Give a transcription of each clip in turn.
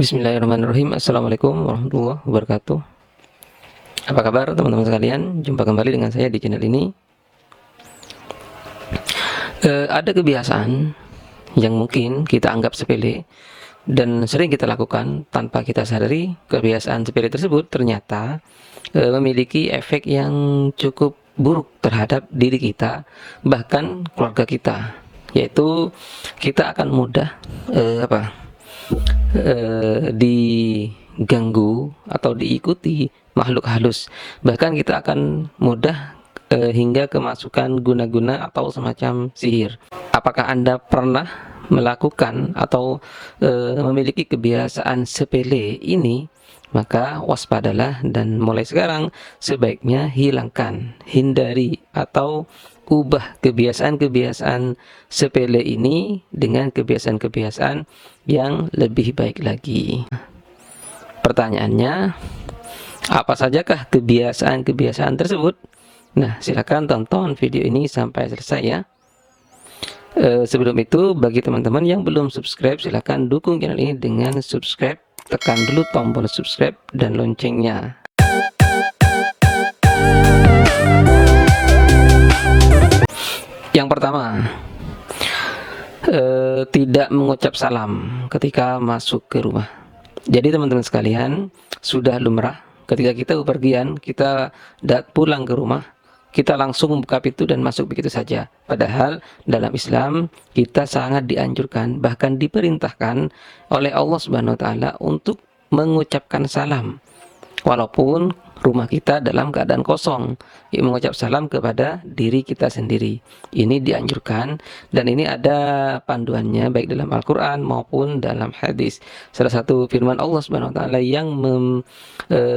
Bismillahirrahmanirrahim. Assalamualaikum warahmatullahi wabarakatuh. Apa kabar teman-teman sekalian? Jumpa kembali dengan saya di channel ini. Ada kebiasaan yang mungkin kita anggap sepele dan sering kita lakukan tanpa kita sadari. Kebiasaan sepele tersebut ternyata memiliki efek yang cukup buruk terhadap diri kita, bahkan keluarga kita, yaitu kita akan mudah diganggu atau diikuti makhluk halus. Bahkan kita akan mudah hingga kemasukan guna-guna atau semacam sihir. Apakah Anda pernah melakukan atau memiliki kebiasaan sepele ini? Maka waspadalah dan mulai sekarang sebaiknya hilangkan, hindari atau ubah kebiasaan-kebiasaan sepele ini dengan kebiasaan-kebiasaan yang lebih baik lagi. Pertanyaannya, apa sajakah kebiasaan-kebiasaan tersebut? Nah, silakan tonton video ini sampai selesai ya. Sebelum itu, bagi teman-teman yang belum subscribe, silakan dukung channel ini dengan subscribe. Tekan dulu tombol subscribe dan loncengnya. Yang pertama, tidak mengucap salam ketika masuk ke rumah. Jadi teman-teman sekalian, sudah lumrah ketika kita bepergian, kita pulang ke rumah, kita langsung membuka pintu dan masuk begitu saja. Padahal dalam Islam kita sangat dianjurkan, bahkan diperintahkan oleh Allah Subhanahu wa taala untuk mengucapkan salam walaupun rumah kita dalam keadaan kosong, mengucap salam kepada diri kita sendiri. Ini dianjurkan dan ini ada panduannya baik dalam Al-Quran maupun dalam hadis. Salah satu firman Allah Subhanahu wa taala yang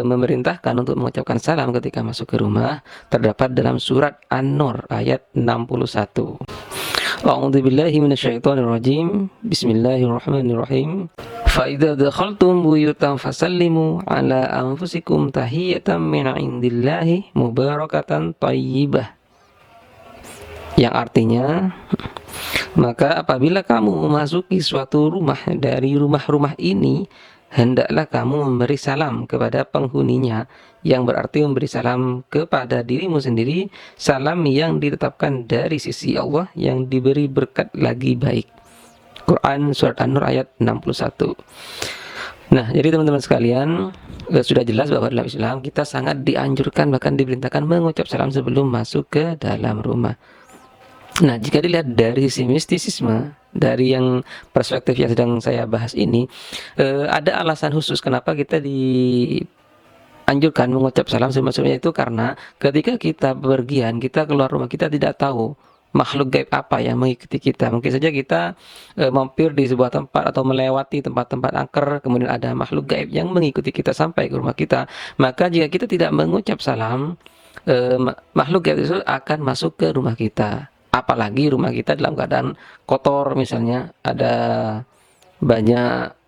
memerintahkan untuk mengucapkan salam ketika masuk ke rumah terdapat dalam surat An-Nur ayat 61. A'udzubillahi minasyaitonirrajim. Bismillahirrahmanirrahim. فَإِذَا دَخَلْتُمْ بُيُوتًا فَسَلِّمُوا عَلَى أَنفُسِكُمْ تَحِيَّةً مِنْ عِنْدِ اللَّهِ مُبَارَكَةً طَيِّبَةً. Yang artinya, maka apabila kamu memasuki suatu rumah dari rumah-rumah ini, hendaklah kamu memberi salam kepada penghuninya, yang berarti memberi salam kepada dirimu sendiri, salam yang ditetapkan dari sisi Allah yang diberi berkat lagi baik. Quran surat An-Nur ayat 61. Nah, jadi teman-teman sekalian, sudah jelas bahwa dalam Islam kita sangat dianjurkan bahkan diperintahkan mengucap salam sebelum masuk ke dalam rumah. Nah, jika dilihat dari sisi mistisisme, dari yang perspektif yang sedang saya bahas ini, ada alasan khusus kenapa kita dianjurkan mengucap salam sebelum-sebelumnya, itu karena ketika kita bepergian, kita keluar rumah, kita tidak tahu makhluk gaib apa yang mengikuti kita. Mungkin saja kita mampir di sebuah tempat atau melewati tempat-tempat angker, kemudian ada makhluk gaib yang mengikuti kita sampai ke rumah kita. Maka jika kita tidak mengucap salam, makhluk gaib itu akan masuk ke rumah kita. Apalagi rumah kita dalam keadaan kotor, misalnya ada banyak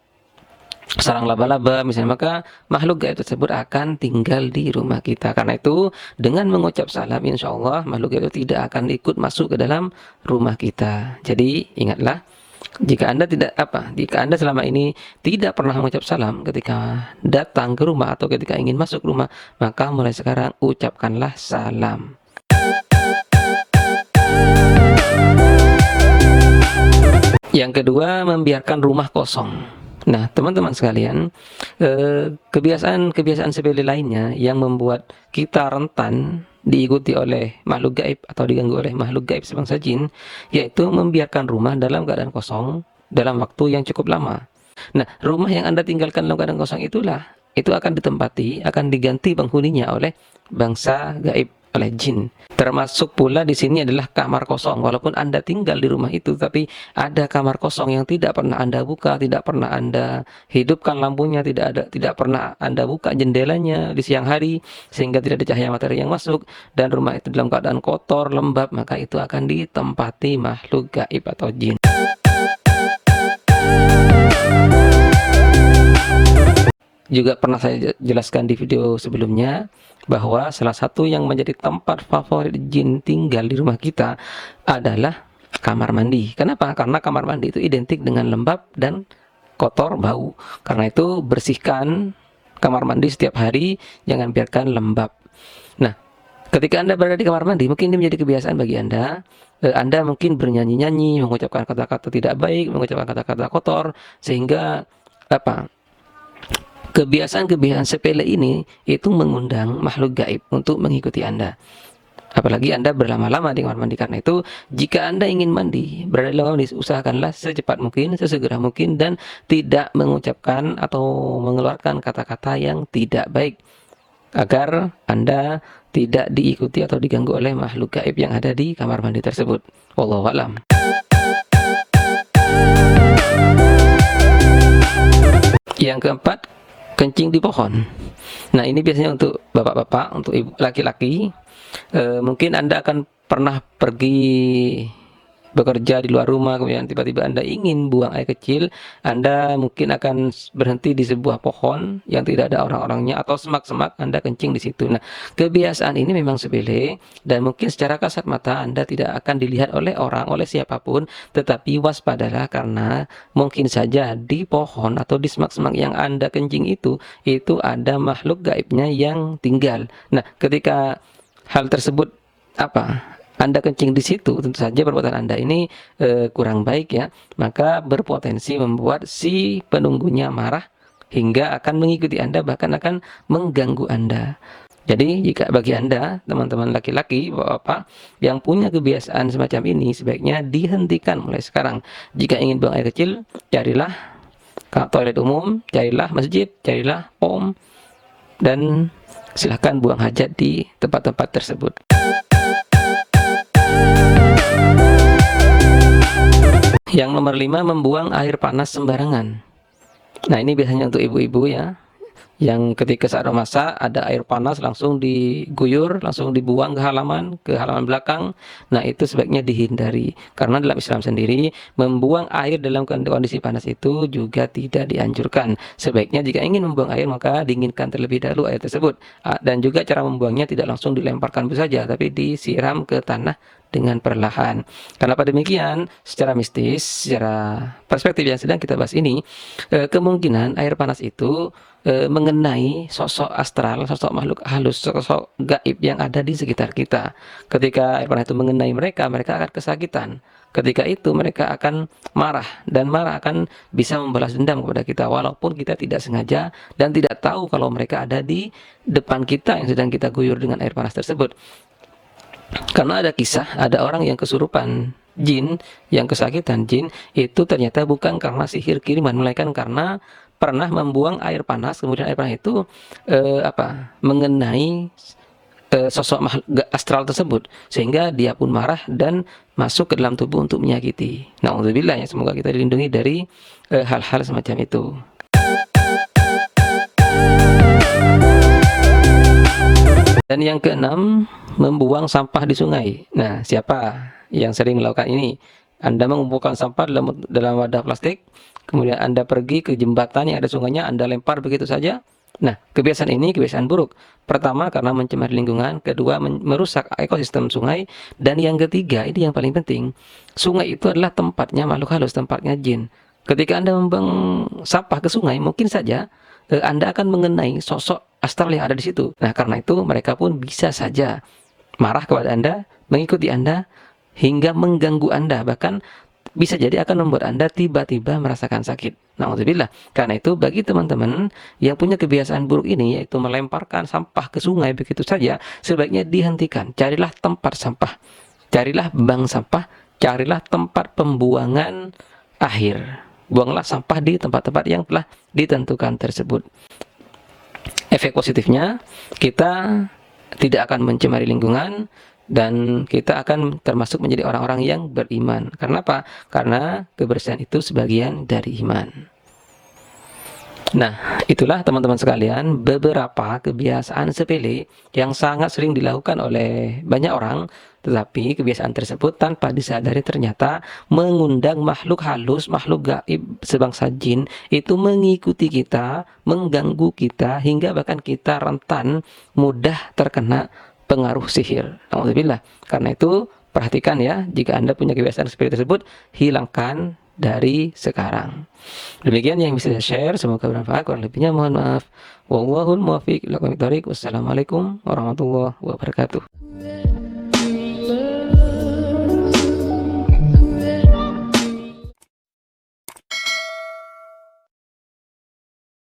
sarang laba-laba misalnya, maka makhluk gaib tersebut akan tinggal di rumah kita. Karena itu dengan mengucap salam, insya Allah makhluk gaib itu tidak akan ikut masuk ke dalam rumah kita. Jadi ingatlah, jika Anda selama ini tidak pernah mengucap salam ketika datang ke rumah atau ketika ingin masuk rumah, maka mulai sekarang ucapkanlah salam. Yang kedua, membiarkan rumah kosong. Nah, teman-teman sekalian, kebiasaan-kebiasaan sepele lainnya yang membuat kita rentan diikuti oleh makhluk gaib atau diganggu oleh makhluk gaib sebangsa jin, yaitu membiarkan rumah dalam keadaan kosong dalam waktu yang cukup lama. Nah, rumah yang Anda tinggalkan dalam keadaan kosong itu akan ditempati, akan diganti penghuninya oleh bangsa gaib, oleh jin. Termasuk pula di sini adalah kamar kosong. Walaupun Anda tinggal di rumah itu, tapi ada kamar kosong yang tidak pernah Anda buka, tidak pernah Anda hidupkan lampunya, tidak pernah Anda buka jendelanya di siang hari sehingga tidak ada cahaya matahari yang masuk, dan rumah itu dalam keadaan kotor, lembab, maka itu akan ditempati makhluk gaib atau jin. Juga pernah saya jelaskan di video sebelumnya bahwa salah satu yang menjadi tempat favorit jin tinggal di rumah kita adalah kamar mandi. Kenapa? Karena kamar mandi itu identik dengan lembab dan kotor, bau. Karena itu bersihkan kamar mandi setiap hari, jangan biarkan lembab. Nah, ketika Anda berada di kamar mandi, mungkin ini menjadi kebiasaan bagi Anda. Anda mungkin bernyanyi-nyanyi, mengucapkan kata-kata tidak baik, mengucapkan kata-kata kotor, sehingga apa? Kebiasaan-kebiasaan sepele ini itu mengundang makhluk gaib untuk mengikuti Anda. Apalagi Anda berlama-lama di kamar mandi. Karena itu, jika Anda ingin mandi, berada di kamar mandi, usahakanlah secepat mungkin, sesegera mungkin, dan tidak mengucapkan atau mengeluarkan kata-kata yang tidak baik, agar Anda tidak diikuti atau diganggu oleh makhluk gaib yang ada di kamar mandi tersebut. Wallahu a'lam. Yang keempat, kencing di pohon. Nah, ini biasanya untuk bapak-bapak, untuk ibu laki-laki. Mungkin Anda akan pernah pergi bekerja di luar rumah, kemudian tiba-tiba Anda ingin buang air kecil. Anda mungkin akan berhenti di sebuah pohon yang tidak ada orang-orangnya atau semak-semak, Anda kencing di situ. Nah, kebiasaan ini memang sepele dan mungkin secara kasat mata Anda tidak akan dilihat oleh orang, oleh siapapun, tetapi waspadalah, karena mungkin saja di pohon atau di semak-semak yang Anda kencing itu ada makhluk gaibnya yang tinggal. Nah, ketika hal tersebut Anda kencing di situ, tentu saja perbuatan Anda ini kurang baik ya, maka berpotensi membuat si penunggunya marah hingga akan mengikuti Anda, bahkan akan mengganggu Anda. Jadi jika bagi Anda, teman-teman laki-laki, bapak-bapak yang punya kebiasaan semacam ini, sebaiknya dihentikan mulai sekarang. Jika ingin buang air kecil, carilah toilet umum, carilah masjid, carilah pom, dan silahkan buang hajat di tempat-tempat tersebut. Yang nomor 5, membuang air panas sembarangan. Nah, ini biasanya untuk ibu-ibu ya, yang ketika saat memasak ada air panas langsung diguyur, langsung dibuang ke halaman belakang. Nah, itu sebaiknya dihindari, karena dalam Islam sendiri membuang air dalam kondisi panas itu juga tidak dianjurkan. Sebaiknya jika ingin membuang air, maka dinginkan terlebih dahulu air tersebut. Dan juga cara membuangnya tidak langsung dilemparkan saja, tapi disiram ke tanah dengan perlahan. Kenapa demikian? Secara mistis, secara perspektif yang sedang kita bahas ini, kemungkinan air panas itu mengenai sosok astral, sosok makhluk halus, sosok gaib yang ada di sekitar kita. Ketika air panas itu mengenai mereka, mereka akan kesakitan. Ketika itu mereka akan marah, dan marah akan bisa membalas dendam kepada kita, walaupun kita tidak sengaja dan tidak tahu kalau mereka ada di depan kita yang sedang kita guyur dengan air panas tersebut. Karena ada kisah, ada orang yang kesurupan jin, yang kesakitan jin, itu ternyata bukan karena sihir kiriman, melainkan karena pernah membuang air panas, kemudian air panas itu mengenai sosok makhluk astral tersebut, sehingga dia pun marah dan masuk ke dalam tubuh untuk menyakiti. Na'udzubillah, ya, semoga kita dilindungi dari hal-hal semacam itu. Dan yang keenam, membuang sampah di sungai. Nah, siapa yang sering melakukan ini? Anda mengumpulkan sampah dalam wadah plastik, kemudian Anda pergi ke jembatan yang ada sungainya, Anda lempar begitu saja. Nah, kebiasaan ini kebiasaan buruk. Pertama, karena mencemari lingkungan. Kedua, merusak ekosistem sungai. Dan yang ketiga, ini yang paling penting, sungai itu adalah tempatnya makhluk halus, tempatnya jin. Ketika Anda membuang sampah ke sungai, mungkin saja Anda akan mengenai sosok astral yang ada di situ. Nah, karena itu mereka pun bisa saja marah kepada Anda, mengikuti Anda, hingga mengganggu Anda. Bahkan bisa jadi akan membuat Anda tiba-tiba merasakan sakit. Na'udzubillah. Karena itu bagi teman-teman yang punya kebiasaan buruk ini, yaitu melemparkan sampah ke sungai begitu saja, sebaiknya dihentikan. Carilah tempat sampah, carilah bank sampah, carilah tempat pembuangan akhir. Buanglah sampah di tempat-tempat yang telah ditentukan tersebut. Efek positifnya, kita tidak akan mencemari lingkungan, dan kita akan termasuk menjadi orang-orang yang beriman. Karena apa? Karena kebersihan itu sebagian dari iman. Nah, itulah teman-teman sekalian beberapa kebiasaan sepele yang sangat sering dilakukan oleh banyak orang, tetapi kebiasaan tersebut tanpa disadari ternyata mengundang makhluk halus, makhluk gaib sebangsa jin itu mengikuti kita, mengganggu kita, hingga bahkan kita rentan mudah terkena pengaruh sihir. Alhamdulillah. Karena itu perhatikan ya, jika Anda punya kebiasaan seperti tersebut, hilangkan dari sekarang. Demikian yang bisa saya share, semoga bermanfaat. Kurang lebihnya mohon maaf. Wallahul muwaffiq ila aqwamit thoriq. Wassalamualaikum warahmatullahi wabarakatuh.